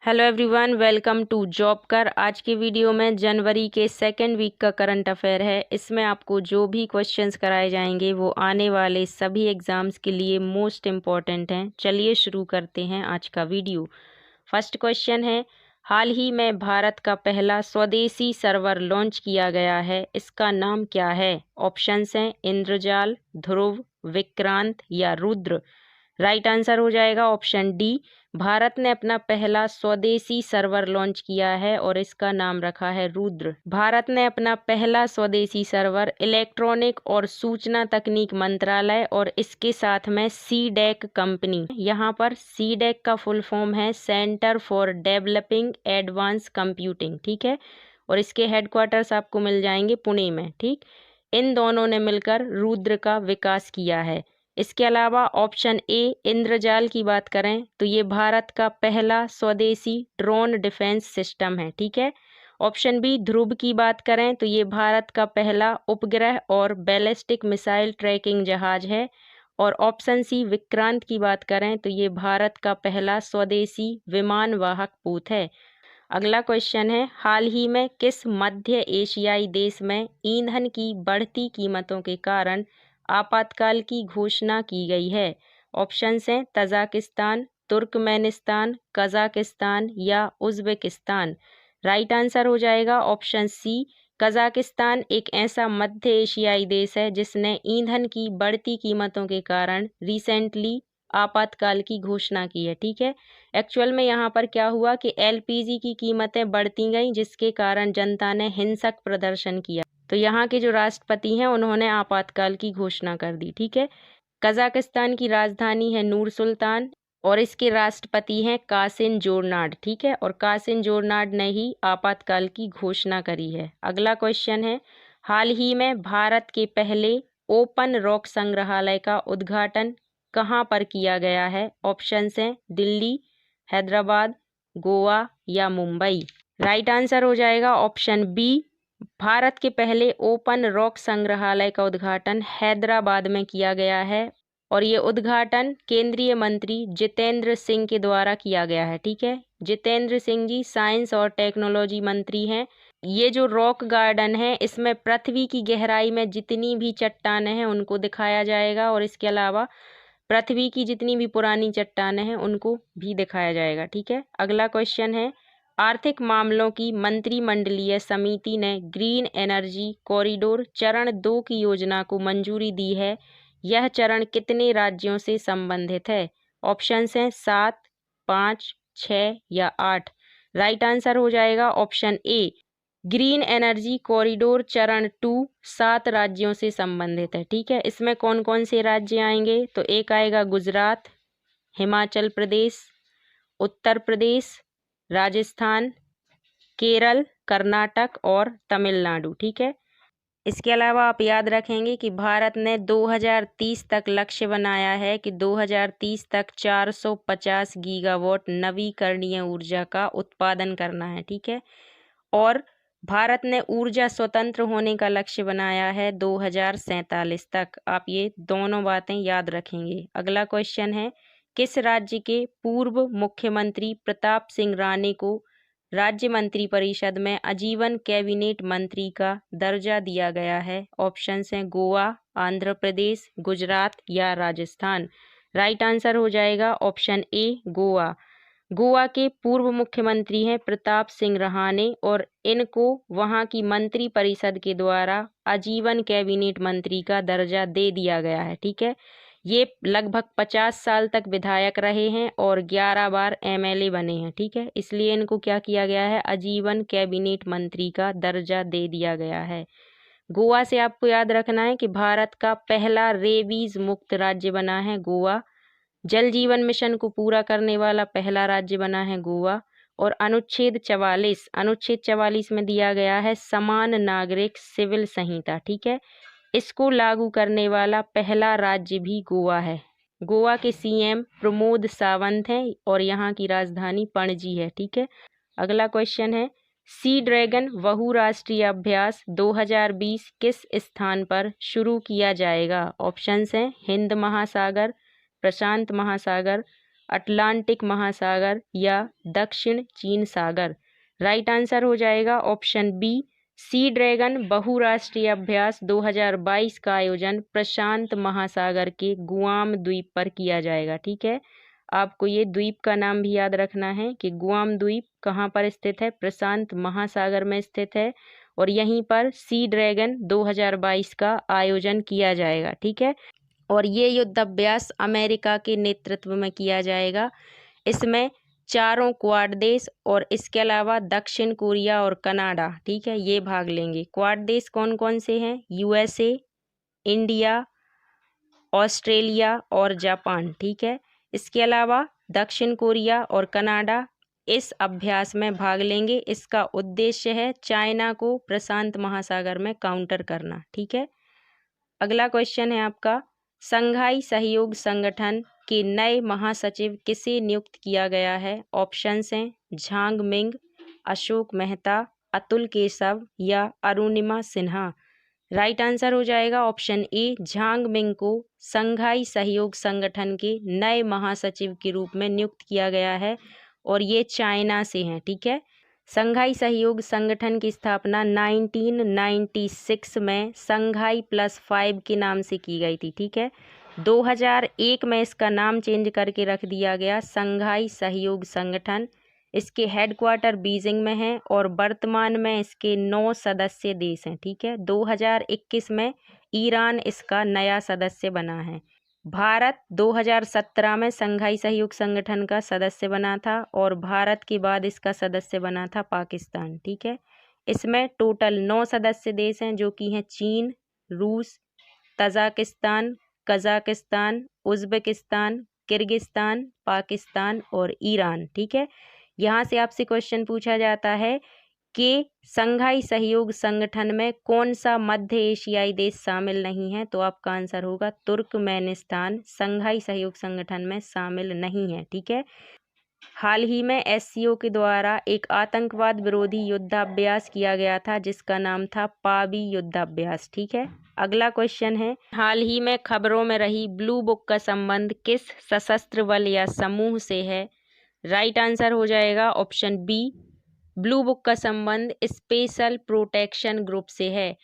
Hello everyone, welcome to job कर। आज की वीडियो में जनवरी के सेकेंड वीक का करंट अफेयर है। इसमें आपको जो भी क्वेश्चंस कराए जाएंगे वो आने वाले सभी एग्जाम्स के लिए मोस्ट इम्पॉर्टेंट हैं। चलिए शुरू करते हैं आज का वीडियो। फर्स्ट क्वेश्चन है, हाल ही में भारत का पहला स्वदेशी सर्वर लॉन्च किया गया है, इसका नाम क्या है? ऑप्शंस हैं इंद्रजाल, ध्रुव, विक्रांत या रुद्र। राइट आंसर हो जाएगा ऑप्शन डी। भारत ने अपना पहला स्वदेशी सर्वर लॉन्च किया है और इसका नाम रखा है रुद्र। भारत ने अपना पहला स्वदेशी सर्वर इलेक्ट्रॉनिक और सूचना तकनीक मंत्रालय और इसके साथ में सीडेक कंपनी, यहाँ पर सीडेक का फुल फॉर्म है centre for developing advance computing, ठीक है, और इसके हेडक्वार्टर्स आपको मिल जाएंगे पुणे में, ठीक। इन दोनों ने मिलकर रुद्र का विकास किया है। इसके अलावा ऑप्शन ए इंद्रजाल की बात करें तो ये भारत का पहला स्वदेशी ड्रोन डिफेंस सिस्टम है, ठीक है। ऑप्शन बी ध्रुव की बात करें तो ये भारत का पहला उपग्रह और बैलिस्टिक मिसाइल ट्रैकिंग जहाज है। और ऑप्शन सी विक्रांत की बात करें तो ये भारत का पहला स्वदेशी विमान वाहक पोत है। अगला क्वेश्चन है, हाल ही में किस मध्य एशियाई देश में ईंधन की बढ़ती कीमतों के कारण आपातकाल की घोषणा की गई है? ऑप्शंस हैं तजाकिस्तान, तुर्कमेनिस्तान, कजाकिस्तान या उज़्बेकिस्तान। राइट आंसर हो जाएगा ऑप्शन सी। कजाकिस्तान एक ऐसा मध्य एशियाई देश है जिसने ईंधन की बढ़ती कीमतों के कारण रिसेंटली आपातकाल की घोषणा की है, ठीक है। एक्चुअल में यहाँ पर क्या हुआ कि एलपीजी की कीमतें बढ़ती गईं जिसके कारण जनता ने हिंसक प्रदर्शन किया, तो यहाँ के जो राष्ट्रपति हैं उन्होंने आपातकाल की घोषणा कर दी, ठीक है। कजाकिस्तान की राजधानी है नूर सुल्तान और इसके राष्ट्रपति हैं कासिम जोरनाड, ठीक है, और कासिम जोरनाड ने ही आपातकाल की घोषणा करी है। अगला क्वेश्चन है, हाल ही में भारत के पहले ओपन रॉक संग्रहालय का उद्घाटन कहाँ पर किया गया है? ऑप्शंस हैं दिल्ली, हैदराबाद, गोवा या मुंबई। राइट आंसर हो जाएगा ऑप्शन बी। भारत के पहले ओपन रॉक संग्रहालय का उद्घाटन हैदराबाद में किया गया है और ये उद्घाटन केंद्रीय मंत्री जितेंद्र सिंह के द्वारा किया गया है, ठीक है। जितेंद्र सिंह जी साइंस और टेक्नोलॉजी मंत्री हैं। ये जो रॉक गार्डन है इसमें पृथ्वी की गहराई में जितनी भी चट्टानें हैं उनको दिखाया जाएगा और इसके अलावा पृथ्वी की जितनी भी पुरानी चट्टानें हैं उनको भी दिखाया जाएगा, ठीक है। अगला क्वेश्चन है, आर्थिक मामलों की मंत्रिमंडलीय समिति ने ग्रीन एनर्जी कॉरिडोर चरण 2 की योजना को मंजूरी दी है। यह चरण कितने राज्यों से संबंधित है? ऑप्शंस हैं 7, 5, 6 या 8। राइट आंसर हो जाएगा option A. Green energy corridor चरण 2 7 राज्यों से संबंधित है, ठीक है। इसमें कौन कौन से राज्य आएंगे? तो एक आएगा गुजरात, हिमाचल प्रदेश, उत्तर प्रदेश, राजस्थान, केरल, कर्नाटक और तमिलनाडु, ठीक है। इसके अलावा आप याद रखेंगे कि भारत ने 2030 तक लक्ष्य बनाया है कि 2030 तक 450 गीगावाट नवीकरणीय ऊर्जा का उत्पादन करना है, ठीक है। और भारत ने ऊर्जा स्वतंत्र होने का लक्ष्य बनाया है 2047 तक। आप ये दोनों बातें याद रखेंगे। अगला क्वेश्चन है, किस राज्य के पूर्व मुख्यमंत्री प्रताप सिंह राणे को राज्य मंत्रिपरिषद में आजीवन कैबिनेट मंत्री का दर्जा दिया गया है? ऑप्शंस हैं गोवा, आंध्र प्रदेश, गुजरात या राजस्थान। राइट आंसर हो जाएगा ऑप्शन ए गोवा। गोवा के पूर्व मुख्यमंत्री हैं प्रताप सिंह राणे और इनको वहां की मंत्री परिषद के द्वारा आजीवन कैबिनेट मंत्री का दर्जा दे दिया गया है, ठीक है। ये लगभग 50 साल तक विधायक रहे हैं और 11 बार एमएलए बने हैं, ठीक है। इसलिए इनको क्या किया गया है? आजीवन कैबिनेट मंत्री का दर्जा दे दिया गया है। गोवा से आपको याद रखना है कि भारत का पहला रेबीज मुक्त राज्य बना है गोवा। जल जीवन मिशन को पूरा करने वाला पहला राज्य बना है गोवा। और अनुच्छेद 44 में दिया गया है समान नागरिक सिविल संहिता, ठीक है। इसको लागू करने वाला पहला राज्य भी गोवा है। गोवा के सीएम प्रमोद सावंत हैं और यहाँ की राजधानी पणजी है, ठीक है। अगला क्वेश्चन है, सी ड्रैगन बहुराष्ट्रीय अभ्यास 2020 किस स्थान पर शुरू किया जाएगा? ऑप्शंस हैं हिंद महासागर, प्रशांत महासागर, अटलांटिक महासागर या दक्षिण चीन सागर। राइट आंसर हो जाएगा ऑप्शन बी, सी ड्रैगन बहुराष्ट्रीय अभ्यास 2022 का आयोजन प्रशांत महासागर के गुआम द्वीप पर किया जाएगा। ठीक है, आपको ये द्वीप का नाम भी याद रखना है कि गुआम द्वीप कहाँ पर स्थित है, प्रशांत महासागर में स्थित है, और यहीं पर सी ड्रैगन 2022 का आयोजन किया जाएगा। ठीक है, और ये युद्धाभ्यास अमेरिका के नेतृत्व में किया जाएगा। इसमें चारों क्वाड देश और इसके अलावा दक्षिण कोरिया और कनाडा, ठीक है, ये भाग लेंगे। क्वाड देश कौन कौन से हैं? यूएसए, इंडिया, ऑस्ट्रेलिया और जापान। ठीक है, इसके अलावा दक्षिण कोरिया और कनाडा इस अभ्यास में भाग लेंगे। इसका उद्देश्य है चाइना को प्रशांत महासागर में काउंटर करना। ठीक है, अगला क्वेश्चन है आपका, संघाई सहयोग संगठन के नए महासचिव किसे नियुक्त किया गया है? ऑप्शंस हैं झांग मिंग, अशोक मेहता, अतुल केशव या अरुणिमा सिन्हा। राइट आंसर हो जाएगा ऑप्शन ए, झांग मिंग को संघाई सहयोग संगठन के नए महासचिव के रूप में नियुक्त किया गया है और ये चाइना से हैं। ठीक है, संघाई सहयोग संगठन की स्थापना 1996 में संघाई +5 के नाम से की गई थी। ठीक है, 2001 में इसका नाम चेंज करके रख दिया गया संघाई सहयोग संगठन। इसके हेडक्वार्टर बीजिंग में है और वर्तमान में इसके 9 सदस्य देश हैं। ठीक है, 2021 में ईरान इसका नया सदस्य बना है। भारत 2017 में संघाई सहयोग संगठन का सदस्य बना था और भारत के बाद इसका सदस्य बना था पाकिस्तान। ठीक है, इसमें टोटल 9 सदस्य देश हैं जो कि हैं चीन, रूस, Tajikistan, Kazakhstan, Uzbekistan, Kyrgyzstan, Pakistan और ईरान। ठीक है, यहाँ से आपसे क्वेश्चन पूछा जाता है कि संघाई सहयोग संगठन में कौन सा मध्य एशियाई देश शामिल नहीं है, तो आपका आंसर होगा तुर्कमेनिस्तान संघाई सहयोग संगठन में शामिल नहीं है। ठीक है, हाल ही में एससीओ के द्वारा एक आतंकवाद विरोधी युद्धाभ्यास किया गया था जिसका नाम था पाबी युद्धाभ्यास। ठीक है, अगला क्वेश्चन है, हाल ही में खबरों में रही ब्लू बुक का संबंध किस सशस्त्र बल या समूह से है? राइट आंसर हो जाएगा ऑप्शन बी, ब्लू बुक का संबंध स्पेशल प्रोटेक्शन ग्रुप से है।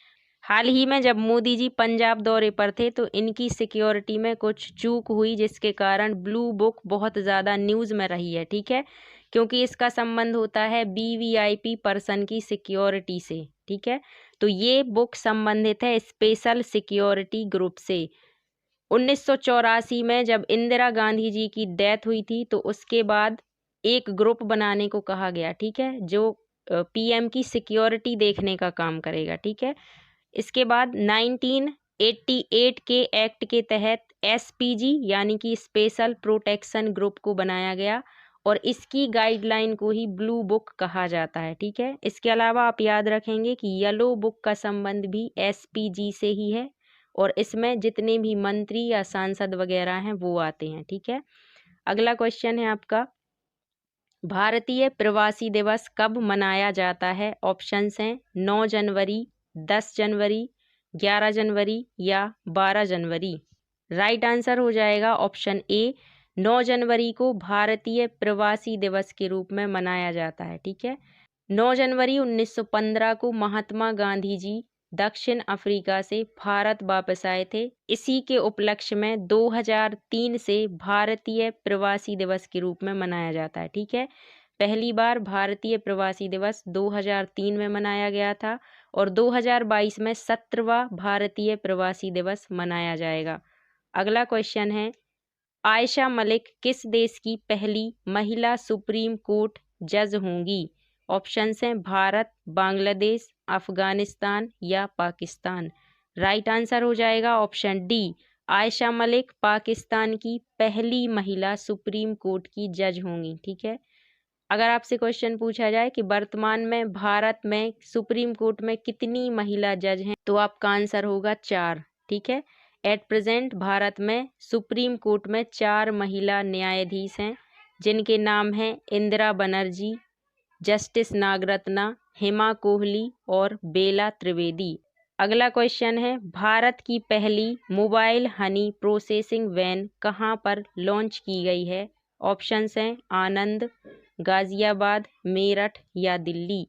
हाल ही में जब मोदी जी पंजाब दौरे पर थे तो इनकी सिक्योरिटी में कुछ चूक हुई जिसके कारण ब्लू बुक बहुत ज़्यादा न्यूज़ में रही है। ठीक है, क्योंकि इसका संबंध होता है वीवीआईपी पर्सन की सिक्योरिटी से। ठीक है, तो ये बुक संबंधित है स्पेशल सिक्योरिटी ग्रुप से। 1984 में जब इंदिरा गांधी जी की डेथ हुई थी तो उसके बाद एक ग्रुप बनाने को कहा गया। ठीक है, जो पीएम की सिक्योरिटी देखने का काम करेगा। ठीक है, इसके बाद 1988 के एक्ट के तहत एसपीजी यानी कि स्पेशल प्रोटेक्शन ग्रुप को बनाया गया और इसकी गाइडलाइन को ही ब्लू बुक कहा जाता है। ठीक है, इसके अलावा आप याद रखेंगे कि येलो बुक का संबंध भी एसपीजी से ही है और इसमें जितने भी मंत्री या सांसद वगैरह हैं वो आते हैं। ठीक है, अगला क्वेश्चन है आपका, भारतीय प्रवासी दिवस कब मनाया जाता है? ऑप्शंस हैं 9 जनवरी, 10 जनवरी, 11 जनवरी या 12 जनवरी। राइट आंसर हो जाएगा ऑप्शन ए, 9 जनवरी को भारतीय प्रवासी दिवस के रूप में मनाया जाता है। ठीक है, 9 जनवरी 1915 को महात्मा गांधी जी दक्षिण अफ्रीका से भारत वापस आए थे। इसी के उपलक्ष्य में 2003 से भारतीय प्रवासी दिवस के रूप में मनाया जाता है। ठीक है, पहली बार भारतीय प्रवासी दिवस 2003 में मनाया गया था और 2022 में 17वां भारतीय प्रवासी दिवस मनाया जाएगा। अगला क्वेश्चन है, आयशा मलिक किस देश की पहली महिला सुप्रीम कोर्ट जज होंगी? ऑप्शंस हैं भारत, बांग्लादेश, अफगानिस्तान या पाकिस्तान। राइट आंसर हो जाएगा ऑप्शन डी, आयशा मलिक पाकिस्तान की पहली महिला सुप्रीम कोर्ट की जज होंगी। ठीक है, अगर आपसे क्वेश्चन पूछा जाए कि वर्तमान में भारत में सुप्रीम कोर्ट में कितनी महिला जज हैं, तो आपका आंसर होगा 4। ठीक है, एट प्रेजेंट भारत में सुप्रीम कोर्ट में 4 महिला न्यायाधीश हैं जिनके नाम हैं इंदिरा बनर्जी, जस्टिस नागरत्ना, हेमा कोहली और बेला त्रिवेदी। अगला क्वेश्चन है, भारत की पहली मोबाइल हनी प्रोसेसिंग वैन कहाँ पर लॉन्च की गई है? ऑप्शंस हैं आनंद, गाजियाबाद, मेरठ या दिल्ली।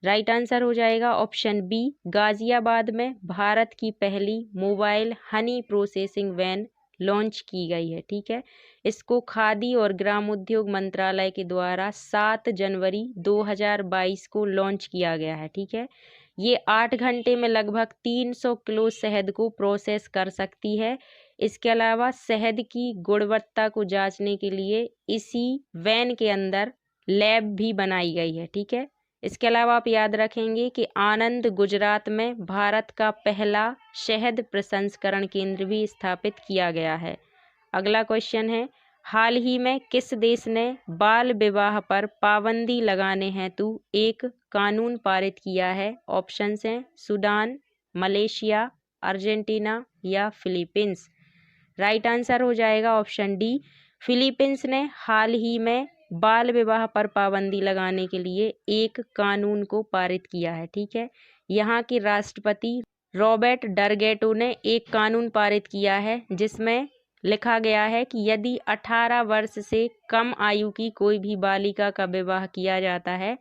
राइट आंसर हो जाएगा ऑप्शन बी, गाजियाबाद में भारत की पहली mobile honey processing van launch की गई है। ठीक है, इसको खादी और ग्रामोद्योग मंत्रालय के द्वारा 7 जनवरी 2022 को लॉन्च किया गया है। ठीक है, ये 8 घंटे में लगभग 300 किलो शहद को प्रोसेस कर सकती है। इसके अलावा शहद की गुणवत्ता को जांचने के लिए इसी वैन के अंदर लैब भी बनाई गई है। ठीक है, इसके अलावा आप याद रखेंगे कि आनंद गुजरात में भारत का पहला शहद प्रसंस्करण केंद्र भी स्थापित किया गया है। अगला क्वेश्चन है, हाल ही में किस देश ने बाल विवाह पर पाबंदी लगाने हेतु एक कानून पारित किया है? ऑप्शंस हैं सूडान, मलेशिया, अर्जेंटीना या फिलीपींस। राइट आंसर हो जाएगा ऑप्शन डी, फिलीपींस ने हाल ही में बाल विवाह पर पाबंदी लगाने के लिए एक कानून को पारित किया है। ठीक है, यहाँ के राष्ट्रपति रॉबर्ट डरगेटो ने एक कानून पारित किया है जिसमें लिखा गया है कि यदि 18 वर्ष से कम आयु की कोई भी बालिका का विवाह किया जाता है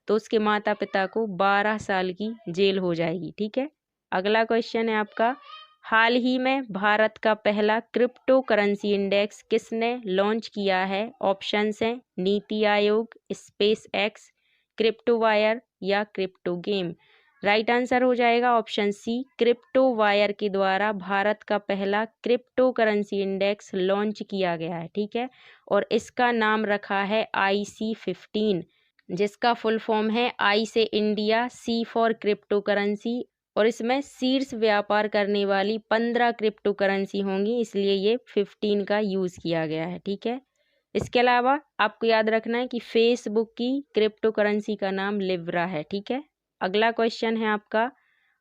तो उसके माता पिता को 12 साल की जेल हो जाएगी। ठीक है, अगला क्वेश्चन है आपका, हाल ही में भारत का पहला क्रिप्टो करेंसी इंडेक्स किसने लॉन्च किया है? ऑप्शंस हैं NITI Aayog, space x, crypto wire या क्रिप्टो गेम। राइट आंसर हो जाएगा ऑप्शन सी, क्रिप्टो वायर के द्वारा भारत का पहला क्रिप्टो करेंसी इंडेक्स लॉन्च किया गया है। ठीक है, और इसका नाम रखा है IC15, जिसका फुल फॉर्म है आई से India, C for crypto currency, और इसमें शीर्ष व्यापार करने वाली 15 क्रिप्टो करेंसी होंगी, इसलिए ये 15 का यूज़ किया गया है। ठीक है, इसके अलावा आपको याद रखना है कि फेसबुक की क्रिप्टो करेंसी का नाम लिब्रा है। ठीक है, अगला क्वेश्चन है आपका,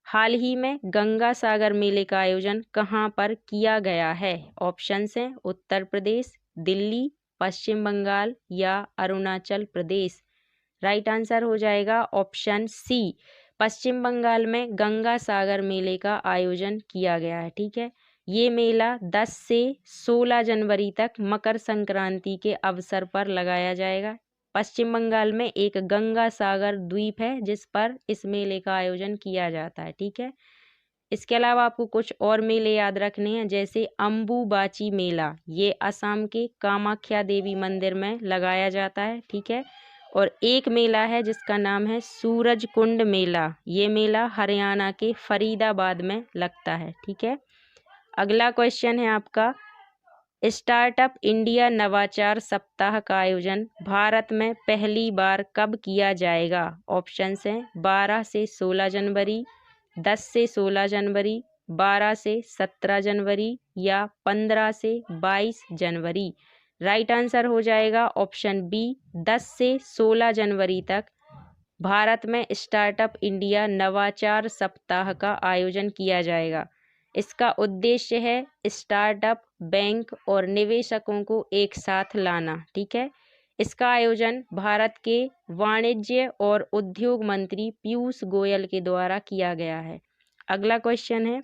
हाल ही में गंगा सागर मेले का आयोजन कहाँ पर किया गया है? ऑप्शंस हैं उत्तर प्रदेश, दिल्ली, पश्चिम बंगाल या अरुणाचल प्रदेश। राइट आंसर हो जाएगा ऑप्शन सी, पश्चिम बंगाल में गंगा सागर मेले का आयोजन किया गया है। ठीक है, ये मेला 10 से 16 जनवरी तक मकर संक्रांति के अवसर पर लगाया जाएगा। पश्चिम बंगाल में एक गंगा सागर द्वीप है जिस पर इस मेले का आयोजन किया जाता है। ठीक है, इसके अलावा आपको कुछ और मेले याद रखने हैं, जैसे अम्बुबाची मेला, ये असम के कामाख्या देवी मंदिर में लगाया जाता है। ठीक है, और एक मेला है जिसका नाम है सूरज कुंड मेला, ये मेला हरियाणा के फरीदाबाद में लगता है। ठीक है, अगला क्वेश्चन है आपका, स्टार्टअप इंडिया नवाचार सप्ताह का आयोजन भारत में पहली बार कब किया जाएगा? ऑप्शंस हैं 12 से 16 जनवरी, 10 से 16 जनवरी, 12 से 17 जनवरी या 15 से 22 जनवरी। राइट आंसर हो जाएगा ऑप्शन बी, 10 से 16 जनवरी तक भारत में स्टार्टअप इंडिया नवाचार सप्ताह का आयोजन किया जाएगा। इसका उद्देश्य है स्टार्टअप, बैंक और निवेशकों को एक साथ लाना। ठीक है, इसका आयोजन भारत के वाणिज्य और उद्योग मंत्री पीयूष गोयल के द्वारा किया गया है। अगला क्वेश्चन है,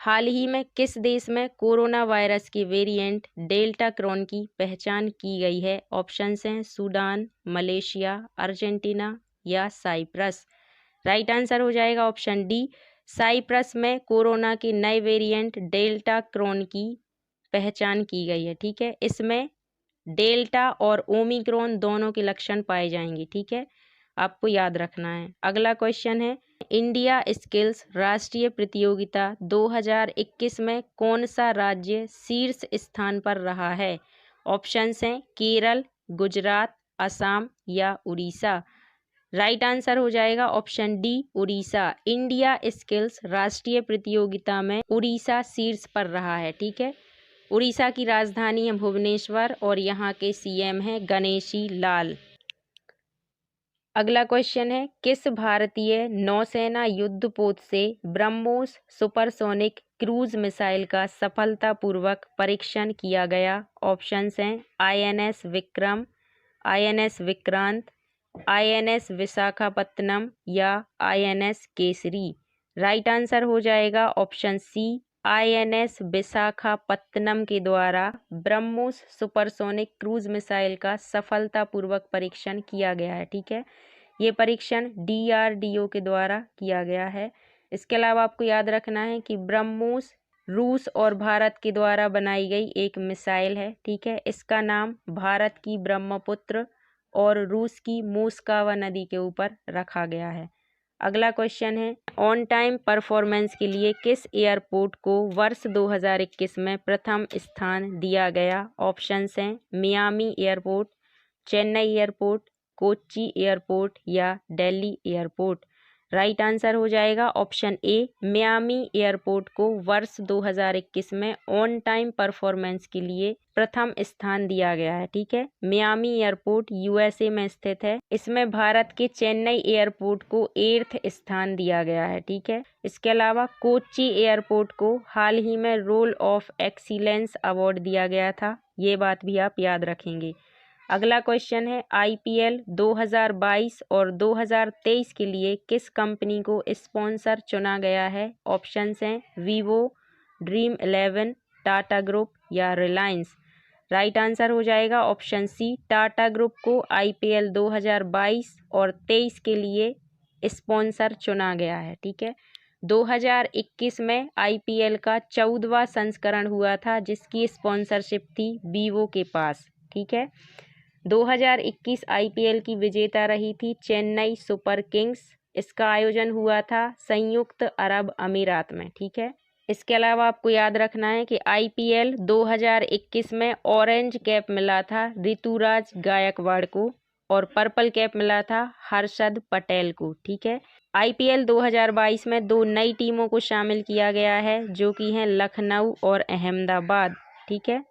हाल ही में किस देश में कोरोना वायरस के वेरिएंट डेल्टा क्रॉन की पहचान की गई है? ऑप्शंस हैं सूडान, मलेशिया, अर्जेंटीना या साइप्रस। राइट आंसर हो जाएगा ऑप्शन डी, साइप्रस में कोरोना के नए वेरिएंट डेल्टा क्रॉन की पहचान की गई है। ठीक है, इसमें डेल्टा और ओमिक्रॉन दोनों के लक्षण पाए जाएंगे। ठीक है, आपको याद रखना है। अगला क्वेश्चन है, इंडिया स्किल्स राष्ट्रीय प्रतियोगिता 2021 में कौन सा राज्य शीर्ष स्थान पर रहा है? ऑप्शंस हैं केरल, गुजरात, असम या उड़ीसा। राइट आंसर हो जाएगा option D, Orissa. India skills राष्ट्रीय प्रतियोगिता में उड़ीसा शीर्ष पर रहा है। ठीक है, उड़ीसा की राजधानी है भुवनेश्वर और यहाँ के सीएम हैं गणेशी लाल। अगला क्वेश्चन है, किस भारतीय नौसेना युद्धपोत से ब्रह्मोस सुपरसोनिक क्रूज मिसाइल का सफलतापूर्वक परीक्षण किया गया? ऑप्शंस हैं INS Vikram, INS Vikrant, INS Visakhapatnam या INS केसरी। राइट आंसर हो जाएगा ऑप्शन सी, INS विशाखापत्तनम के द्वारा ब्रह्मोस सुपरसोनिक क्रूज मिसाइल का सफलतापूर्वक परीक्षण किया गया है। ठीक है, ये परीक्षण DRDO के द्वारा किया गया है। इसके अलावा आपको याद रखना है कि ब्रह्मोस रूस और भारत के द्वारा बनाई गई एक मिसाइल है। ठीक है, इसका नाम भारत की ब्रह्मपुत्र और रूस की मोस्कावा नदी के ऊपर रखा गया है। अगला क्वेश्चन है, ऑन टाइम परफॉर्मेंस के लिए किस एयरपोर्ट को वर्ष 2021 में प्रथम स्थान दिया गया? ऑप्शंस हैं Miami airport, Chennai airport, Kochi airport या दिल्ली एयरपोर्ट। राइट आंसर हो जाएगा ऑप्शन ए, मियामी एयरपोर्ट को वर्ष 2021 में ऑन टाइम परफॉर्मेंस के लिए प्रथम स्थान दिया गया है। ठीक है, मियामी एयरपोर्ट USA में स्थित है। इसमें भारत के चेन्नई एयरपोर्ट को 8th स्थान दिया गया है। ठीक है, इसके अलावा कोच्चि एयरपोर्ट को हाल ही में रोल ऑफ एक्सीलेंस अवार्ड दिया गया था, ये बात भी आप याद रखेंगे। अगला क्वेश्चन है, IPL 2022 और 2023 के लिए किस कंपनी को स्पॉन्सर चुना गया है? ऑप्शंस हैं वीवो, Dream11, टाटा ग्रुप या रिलायंस। राइट आंसर हो जाएगा ऑप्शन सी, टाटा ग्रुप को IPL 2022 और 23 के लिए स्पॉन्सर चुना गया है। ठीक है, 2021 में IPL का 14वां संस्करण हुआ था, जिसकी स्पॉन्सरशिप थी वीवो के पास। ठीक है, 2021 IPL की विजेता रही थी चेन्नई सुपर किंग्स। इसका आयोजन हुआ था संयुक्त अरब अमीरात में। ठीक है, इसके अलावा आपको याद रखना है कि IPL 2021 में ऑरेंज कैप मिला था ऋतुराज गायकवाड़ को और पर्पल कैप मिला था हर्षद पटेल को। ठीक है, IPL 2022 में 2 नई टीमों को शामिल किया गया है, जो कि हैं लखनऊ और अहमदाबाद। ठीक है,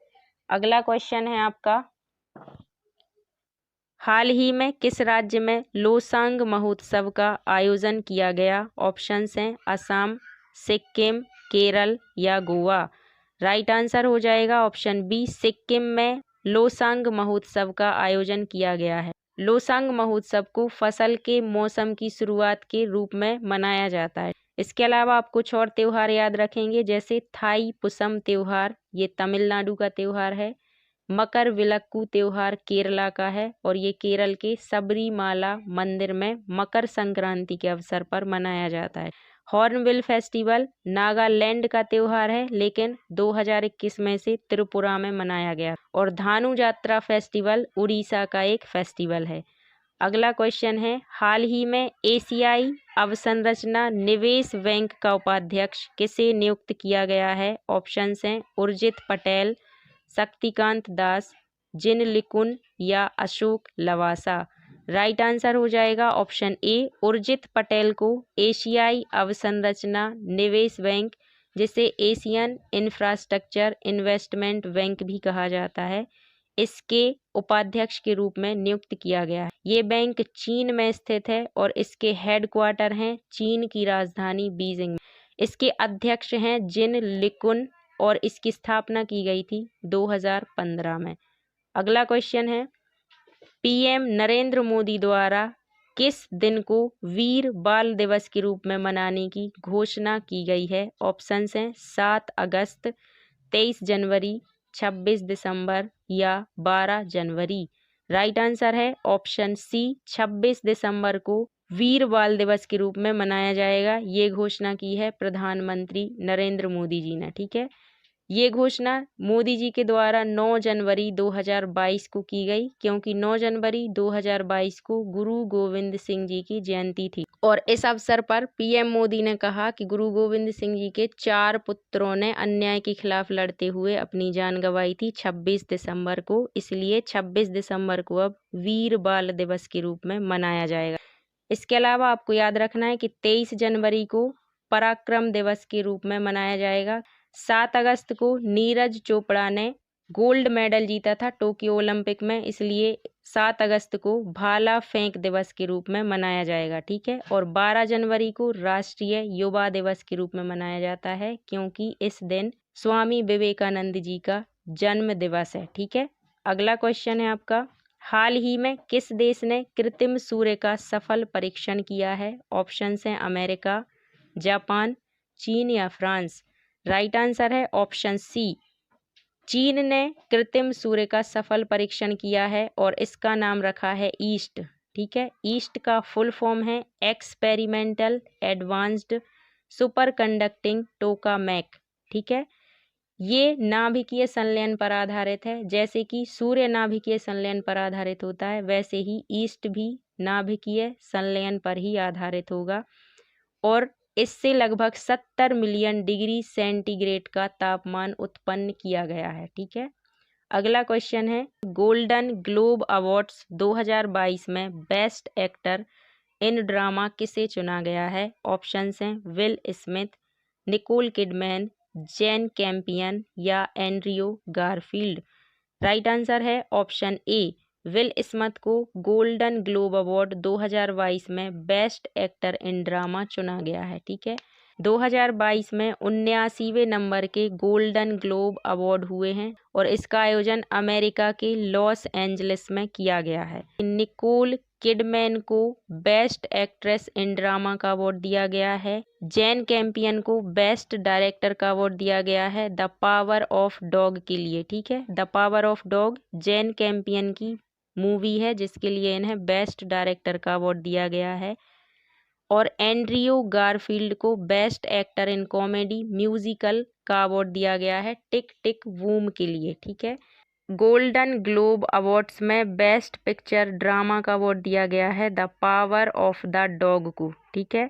अगला क्वेश्चन है आपका, हाल ही में किस राज्य में लोसांग महोत्सव का आयोजन किया गया? ऑप्शंस हैं असम, सिक्किम, केरल या गोवा। राइट आंसर हो जाएगा ऑप्शन बी, सिक्किम में लोसांग महोत्सव का आयोजन किया गया है। लोसांग महोत्सव को फसल के मौसम की शुरुआत के रूप में मनाया जाता है। इसके अलावा आप कुछ और त्योहार याद रखेंगे, जैसे थाई पुसम त्योहार, ये तमिलनाडु का त्योहार है। मकर विलक्कू त्योहार केरला का है और ये केरल के सबरीमाला मंदिर में मकर संक्रांति के अवसर पर मनाया जाता है। हॉर्नबिल फेस्टिवल नागालैंड का त्योहार है, लेकिन 2021 में से त्रिपुरा में मनाया गया। और धानु यात्रा फेस्टिवल उड़ीसा का एक फेस्टिवल है। अगला क्वेश्चन है, हाल ही में एशियाई अवसंरचना निवेश बैंक का उपाध्यक्ष किसे नियुक्त किया गया है? ऑप्शंस हैं उर्जित पटेल, शक्तिकांत दास, जिन लिकुन या अशोक लवासा। राइट आंसर हो जाएगा ऑप्शन ए, उर्जित पटेल को एशियाई अवसंरचना निवेश बैंक, जिसे एशियन इंफ्रास्ट्रक्चर इन्वेस्टमेंट बैंक भी कहा जाता है, इसके उपाध्यक्ष के रूप में नियुक्त किया गया है। ये बैंक चीन में स्थित है और इसके हेडक्वार्टर हैं चीन की राजधानी बीजिंग में। इसके अध्यक्ष हैं जिन लिकुन और इसकी स्थापना की गई थी 2015 में। अगला क्वेश्चन है, PM नरेंद्र मोदी द्वारा किस दिन को वीर बाल दिवस के रूप में मनाने की घोषणा की गई है? ऑप्शंस हैं 7 अगस्त, 23 जनवरी, 26 दिसंबर या 12 जनवरी। राइट आंसर है ऑप्शन सी, 26 दिसंबर को वीर बाल दिवस के रूप में मनाया जाएगा। ये घोषणा की है प्रधानमंत्री नरेंद्र मोदी जी ने। ठीक है, ये घोषणा मोदी जी के द्वारा 9 जनवरी 2022 को की गई, क्योंकि 9 जनवरी 2022 को गुरु गोविंद सिंह जी की जयंती थी। और इस अवसर पर PM मोदी ने कहा कि गुरु गोविंद सिंह जी के 4 पुत्रों ने अन्याय के खिलाफ लड़ते हुए अपनी जान गंवाई थी 26 दिसंबर को, इसलिए 26 दिसंबर को अब वीर बाल दिवस के रूप में मनाया जाएगा। इसके अलावा आपको याद रखना है कि 23 जनवरी को पराक्रम दिवस के रूप में मनाया जाएगा। 7 अगस्त को नीरज चोपड़ा ने गोल्ड मेडल जीता था टोक्यो ओलंपिक में, इसलिए 7 अगस्त को भाला फेंक दिवस के रूप में मनाया जाएगा। ठीक है, और 12 जनवरी को राष्ट्रीय युवा दिवस के रूप में मनाया जाता है, क्योंकि इस दिन स्वामी विवेकानंद जी का जन्म दिवस है। ठीक है, अगला क्वेश्चन है आपका, हाल ही में किस देश ने कृत्रिम सूर्य का सफल परीक्षण किया है? ऑप्शंस हैं अमेरिका, जापान, चीन या फ्रांस। राइट आंसर है ऑप्शन सी। चीन ने कृत्रिम सूर्य का सफल परीक्षण किया है और इसका नाम रखा है ईस्ट। ठीक है, ईस्ट का फुल फॉर्म है experimental advanced super conducting tokamak. ठीक है, ये नाभिकीय संलयन पर आधारित है। जैसे कि सूर्य नाभिकीय संलयन पर आधारित होता है, वैसे ही ईस्ट भी नाभिकीय संलयन पर ही आधारित होगा और इससे लगभग 70 मिलियन डिग्री सेंटीग्रेड का तापमान उत्पन्न किया गया है। ठीक है, अगला क्वेश्चन है गोल्डन ग्लोब अवार्ड्स 2022 में बेस्ट एक्टर इन ड्रामा किसे चुना गया है? ऑप्शंस हैं Will Smith, Nicole Kidman, Jane Campion या एंड्रियो गारफील्ड। राइट आंसर है ऑप्शन ए। विल स्मिथ को गोल्डन ग्लोब अवार्ड 2022 में बेस्ट एक्टर इन ड्रामा चुना गया है। ठीक है, 2022 में 79वें नंबर के गोल्डन ग्लोब अवार्ड हुए हैं और इसका आयोजन अमेरिका के लॉस एंजलिस में किया गया है। निकोल किडमैन को बेस्ट एक्ट्रेस इन ड्रामा का अवार्ड दिया गया है। जेन कैम्पियन को बेस्ट डायरेक्टर का अवार्ड दिया गया है द पावर ऑफ डॉग के लिए। ठीक है, the Power of Dog Jane Campion की मूवी है जिसके लिए इन्हें बेस्ट डायरेक्टर का अवार्ड दिया गया है। और एंड्रियो गारफील्ड को best actor in comedy musical का अवार्ड दिया गया है टिक टिक बूम के लिए। ठीक है, गोल्डन ग्लोब अवार्ड्स में बेस्ट पिक्चर ड्रामा का अवार्ड दिया गया है the Power of the dog को। ठीक है,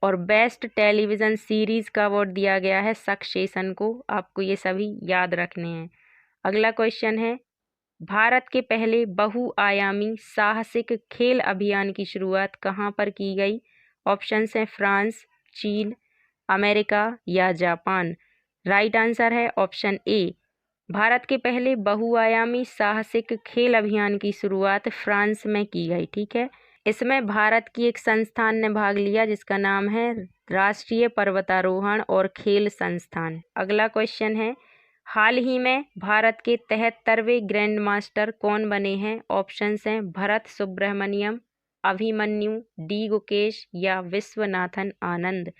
और बेस्ट टेलीविज़न सीरीज़ का अवार्ड दिया गया है सक्सेशन को। आपको ये सभी याद रखने हैं। अगला क्वेश्चन है भारत के पहले बहुआयामी साहसिक खेल अभियान की शुरुआत कहाँ पर की गई? ऑप्शंस हैं फ्रांस, चीन, अमेरिका या जापान। राइट आंसर है ऑप्शन ए। भारत के पहले बहुआयामी साहसिक खेल अभियान की शुरुआत फ्रांस में की गई। ठीक है, इसमें भारत की एक संस्थान ने भाग लिया जिसका नाम है राष्ट्रीय पर्वतारोहण और खेल संस्थान। अगला क्वेश्चन है हाल ही में भारत के 73वें ग्रैंड मास्टर कौन बने हैं? ऑप्शंस हैं भरत सुब्रमण्यम, अभिमन्यु, डी गुकेश या विश्वनाथन आनंद।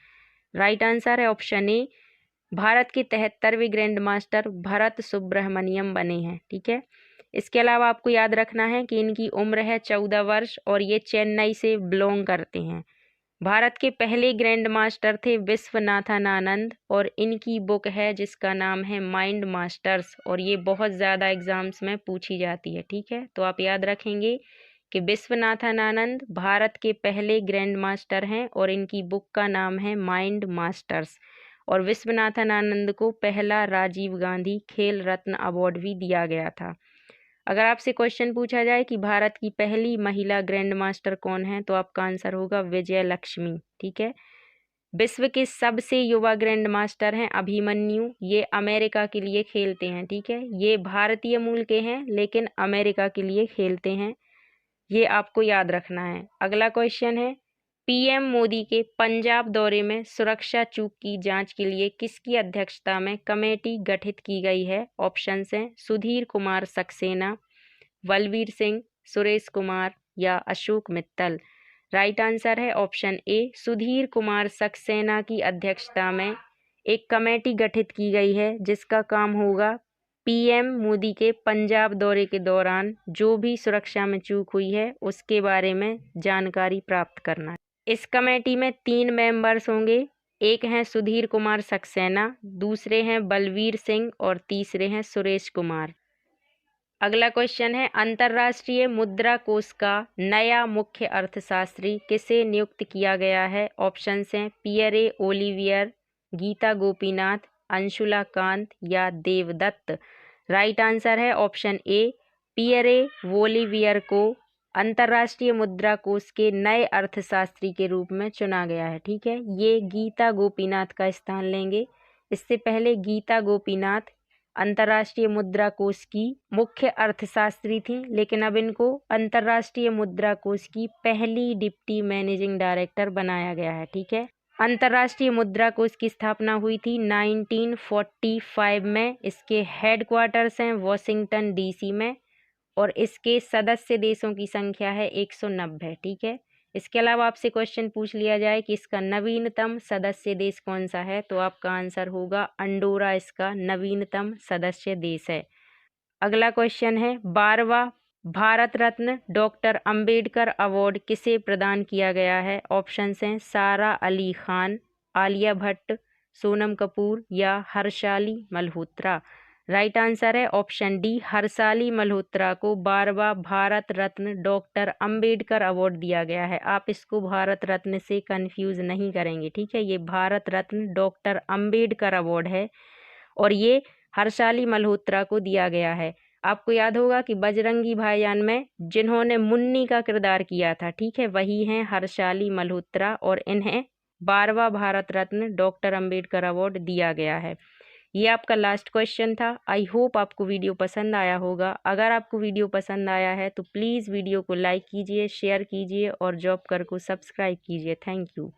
राइट आंसर है ऑप्शन ए। भारत के 73वें ग्रैंड मास्टर भरत सुब्रमण्यम बने हैं। ठीक है, इसके अलावा आपको याद रखना है कि इनकी उम्र है 14 वर्ष और ये चेन्नई से बिलोंग करते हैं। भारत के पहले ग्रैंड मास्टर थे विश्वनाथन आनंद और इनकी बुक है जिसका नाम है माइंड मास्टर्स और ये बहुत ज़्यादा एग्जाम्स में पूछी जाती है। ठीक है, तो आप याद रखेंगे कि विश्वनाथन आनंद भारत के पहले ग्रैंड मास्टर हैं और इनकी बुक का नाम है माइंड मास्टर्स। और विश्वनाथन आनंद को पहला राजीव गांधी खेल रत्न अवार्ड भी दिया गया था। अगर आपसे क्वेश्चन पूछा जाए कि भारत की पहली महिला ग्रैंड मास्टर कौन है तो आपका आंसर होगा विजय लक्ष्मी। ठीक है, विश्व के सबसे युवा ग्रैंड मास्टर हैं अभिमन्यु, ये अमेरिका के लिए खेलते हैं। ठीक है, ये भारतीय मूल के हैं लेकिन अमेरिका के लिए खेलते हैं, ये आपको याद रखना है। अगला क्वेश्चन है पीएम मोदी के पंजाब दौरे में सुरक्षा चूक की जांच के लिए किसकी अध्यक्षता में कमेटी गठित की गई है? ऑप्शंस हैं सुधीर कुमार सक्सेना, बलवीर सिंह, सुरेश कुमार या अशोक मित्तल। राइट आंसर है ऑप्शन ए। सुधीर कुमार सक्सेना की अध्यक्षता में एक कमेटी गठित की गई है जिसका काम होगा पीएम मोदी के पंजाब दौरे के दौरान जो भी सुरक्षा में चूक हुई है उसके बारे में जानकारी प्राप्त करना। इस कमेटी में 3 मेंबर्स होंगे, एक हैं सुधीर कुमार सक्सेना, दूसरे हैं बलवीर सिंह और तीसरे हैं सुरेश कुमार। अगला क्वेश्चन है अंतर्राष्ट्रीय मुद्रा कोष का नया मुख्य अर्थशास्त्री किसे नियुक्त किया गया है? ऑप्शंस हैं पियरे ओलिवियर, गीता गोपीनाथ, अंशुला कांत या देवदत्त। राइट आंसर है ऑप्शन ए। पियरे ओलिवियर को अंतर्राष्ट्रीय मुद्रा कोष के नए अर्थशास्त्री के रूप में चुना गया है। ठीक है, ये गीता गोपीनाथ का स्थान लेंगे। इससे पहले गीता गोपीनाथ अंतर्राष्ट्रीय मुद्रा कोष की मुख्य अर्थशास्त्री थी लेकिन अब इनको अंतर्राष्ट्रीय मुद्रा कोष की पहली डिप्टी मैनेजिंग डायरेक्टर बनाया गया है। ठीक है, अंतर्राष्ट्रीय मुद्रा कोष की स्थापना हुई थी 1945 में। इसके हेडक्वार्टर्स हैं वॉशिंगटन डीसी में और इसके सदस्य देशों की संख्या है 190। ठीक है, इसके अलावा आपसे क्वेश्चन पूछ लिया जाए कि इसका नवीनतम सदस्य देश कौन सा है, तो आपका आंसर होगा अंडोरा इसका नवीनतम सदस्य देश है। अगला क्वेश्चन है 12वां भारत रत्न डॉक्टर अंबेडकर अवार्ड किसे प्रदान किया गया है। ऑप्शंस हैं सारा अली खान, आलिया भट्ट, सोनम कपूर या हर्षाली मल्होत्रा। राइट आंसर है ऑप्शन डी, हर्षाली मल्होत्रा को 12वां भारत रत्न डॉक्टर अंबेडकर अवार्ड दिया गया है। आप इसको भारत रत्न से कंफ्यूज नहीं करेंगे, ठीक है। ये भारत रत्न डॉक्टर अंबेडकर अवार्ड है और ये हर्षाली मल्होत्रा को दिया गया है। आपको याद होगा कि बजरंगी भाईजान में जिन्होंने मुन्नी का किरदार किया था, ठीक है, वही हैं हर्षाली मल्होत्रा और इन्हें 12वां भारत रत्न डॉक्टर अंबेडकर अवार्ड दिया गया है। ये आपका लास्ट क्वेश्चन था। आई होप आपको वीडियो पसंद आया होगा। अगर आपको वीडियो पसंद आया है तो प्लीज़ वीडियो को लाइक कीजिए, शेयर कीजिए और जॉब कर को सब्सक्राइब कीजिए। Thank you.